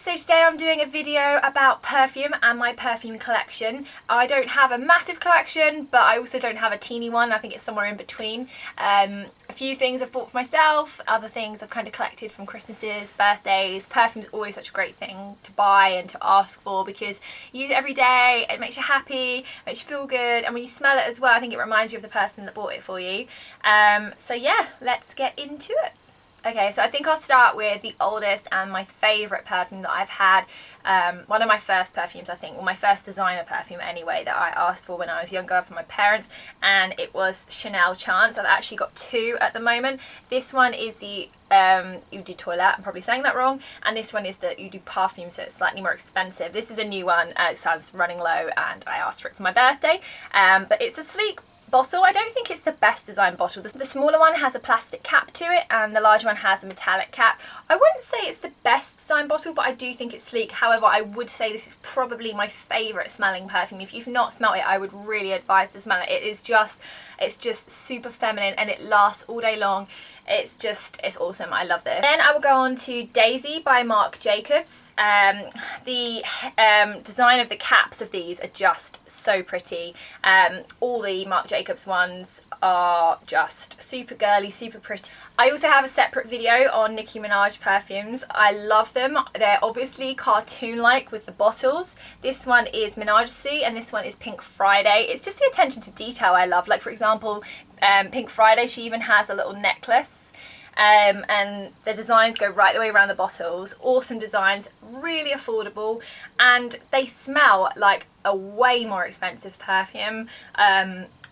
so today I'm doing a video about perfume and my perfume collection. I don't have a massive collection, but I also don't have a teeny one. I think it's somewhere in between. A few things I've bought for myself, other things I've kind of collected from Christmases, birthdays. Perfume's always such a great thing to buy and to ask for because you use it every day, it makes you happy, makes you feel good, and when you smell it as well, I think it reminds you of the person that bought it for you. So yeah, let's get into it. Okay, so I think I'll start with the oldest and my favourite perfume that I've had. One of my first perfumes, I think, well, my first designer perfume anyway, that I asked for when I was younger from my parents, and it was Chanel Chance. I've actually got two at the moment. This one is the Eau de Toilette, I'm probably saying that wrong, and this one is the Eau de Parfum, so it's slightly more expensive. This is a new one, so I was running low and I asked for it for my birthday, but it's a sleek bottle. I don't think it's the best design bottle. The smaller one has a plastic cap to it and the larger one has a metallic cap. I wouldn't say it's the best design bottle, but I do think it's sleek. However, I would say this is probably my favourite smelling perfume. If you've not smelled it, I would really advise to smell it. It's just super feminine and it lasts all day long. It's awesome. I love this. Then I will go on to Daisy by Marc Jacobs. The design of the caps of these are just so pretty. All the Marc Jacobs ones are just super girly, super pretty. I also have a separate video on Nicki Minaj perfumes. I love them. They're obviously cartoon-like with the bottles. This one is Menage and this one is Pink Friday. It's just the attention to detail I love. Like, for example, Pink Friday, she even has a little necklace. And the designs go right the way around the bottles. Awesome designs, really affordable, and they smell like a way more expensive perfume.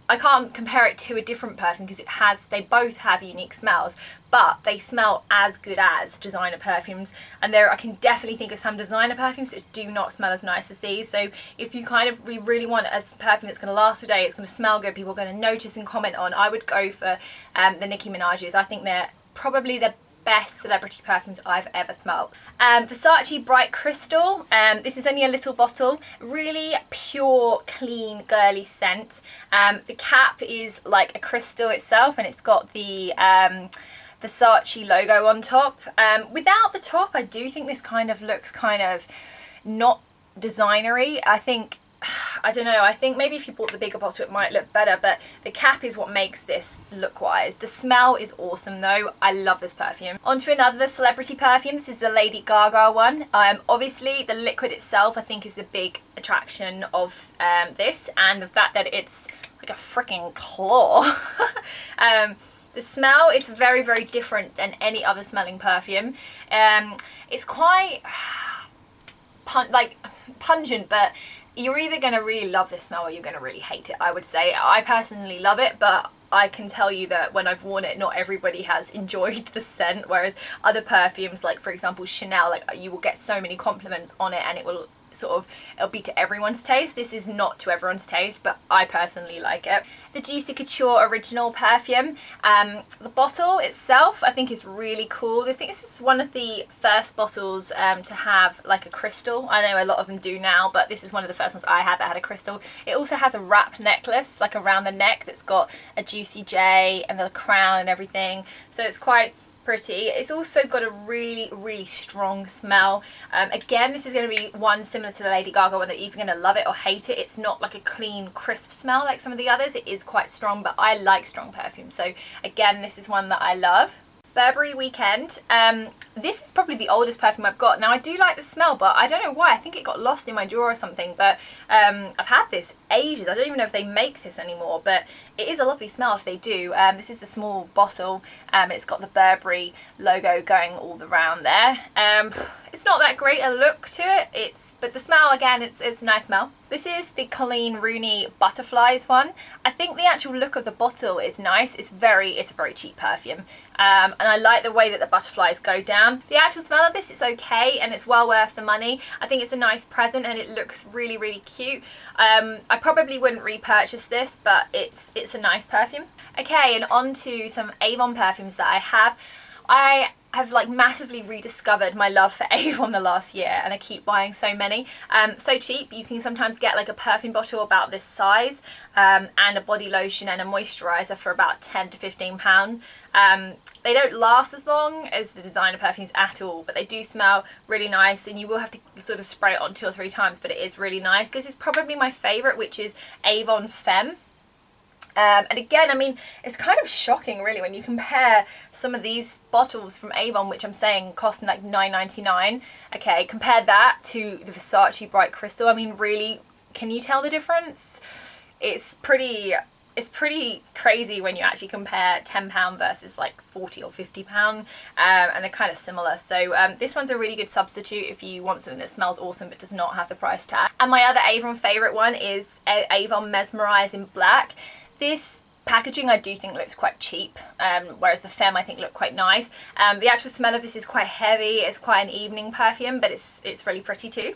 I can't compare it to a different perfume because they both have unique smells, but they smell as good as designer perfumes. And I can definitely think of some designer perfumes that do not smell as nice as these. So if you we really want a perfume that's going to last a day, it's going to smell good, people are going to notice and comment on, I would go for the Nicki Minaj's. I think they're probably the best celebrity perfumes I've ever smelled. Versace Bright Crystal. This is only a little bottle. Really pure, clean, girly scent. The cap is like a crystal itself, and it's got the Versace logo on top. Without the top, I do think this kind of looks kind of not designery. I don't know, I think maybe if you bought the bigger bottle it might look better, but the cap is what makes this look wise. The smell is awesome though. I love this perfume. On to another celebrity perfume. This is the Lady Gaga one. Obviously the liquid itself I think is the big attraction of this, and the fact that it's like a freaking claw. The smell is very, very different than any other smelling perfume. It's quite pungent, but you're either going to really love this smell or you're going to really hate it, I would say. I personally love it, but I can tell you that when I've worn it, not everybody has enjoyed the scent, whereas other perfumes, like for example Chanel, like you will get so many compliments on it and it'll be to everyone's taste. This is not to everyone's taste, but I personally like it. The Juicy Couture Original Perfume. The bottle itself I think is really cool. I think this is one of the first bottles to have like a crystal. I know a lot of them do now, but this is one of the first ones I had that had a crystal. It also has a wrapped necklace like around the neck that's got a juicy J and the crown and everything, so it's quite pretty. It's also got a really, really strong smell. Again, this is going to be one similar to the Lady Gaga one that you're either going to love it or hate it. It's not like a clean, crisp smell like some of the others. It is quite strong, but I like strong perfumes. So again, this is one that I love. Burberry Weekend. This is probably the oldest perfume I've got. Now I do like the smell, but I don't know why. I think it got lost in my drawer or something, but I've had this ages. I don't even know if they make this anymore, but it is a lovely smell if they do. This is a small bottle, and it's got the Burberry logo going all around there. It's not that great a look to it, but the smell, again, it's a nice smell. This is the Colleen Rooney Butterflies one. I think the actual look of the bottle is nice. It's a very cheap perfume, and I like the way that the butterflies go down. The actual smell of this is okay, and it's well worth the money. I think it's a nice present and it looks really, really cute. I probably wouldn't repurchase this, but it's a nice perfume. Okay, and on to some Avon perfumes that I have. I I've like massively rediscovered my love for Avon the last year, and I keep buying so many. So cheap. You can sometimes get like a perfume bottle about this size, and a body lotion and a moisturiser for about £10 to £15. They don't last as long as the designer perfumes at all, but they do smell really nice, and you will have to sort of spray it on 2 or 3 times, but it is really nice. This is probably my favourite, which is Avon Femme. And again, I mean, it's kind of shocking really when you compare some of these bottles from Avon, which I'm saying cost like £9.99. Okay, compare that to the Versace Bright Crystal. I mean, really, can you tell the difference? It's pretty crazy when you actually compare £10 versus like £40 or £50, and they're kind of similar. So this one's a really good substitute if you want something that smells awesome but does not have the price tag. And my other Avon favourite one is Avon Mesmerizing Black. This packaging I do think looks quite cheap, whereas the Femme I think looked quite nice. The actual smell of this is quite heavy. It's quite an evening perfume, but it's really pretty too.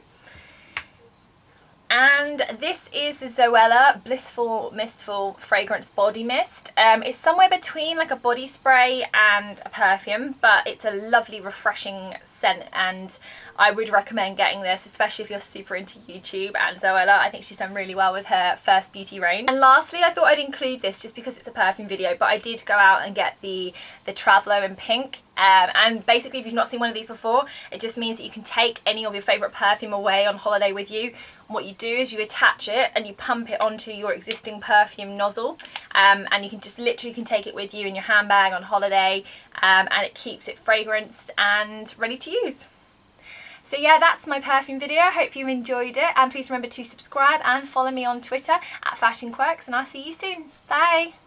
And this is the Zoella Blissful Mistful Fragrance Body Mist. It's somewhere between like a body spray and a perfume, but it's a lovely refreshing scent, and I would recommend getting this, especially if you're super into YouTube and Zoella. I think she's done really well with her first beauty range. And lastly, I thought I'd include this just because it's a perfume video, but I did go out and get the Traveller in pink. And basically, if you've not seen one of these before, it just means that you can take any of your favourite perfume away on holiday with you. And what you do is you attach it and you pump it onto your existing perfume nozzle, and you can just literally take it with you in your handbag on holiday, and it keeps it fragranced and ready to use. So yeah, that's my perfume video. I hope you enjoyed it, and please remember to subscribe and follow me on Twitter at FashionQuirks, and I'll see you soon. Bye!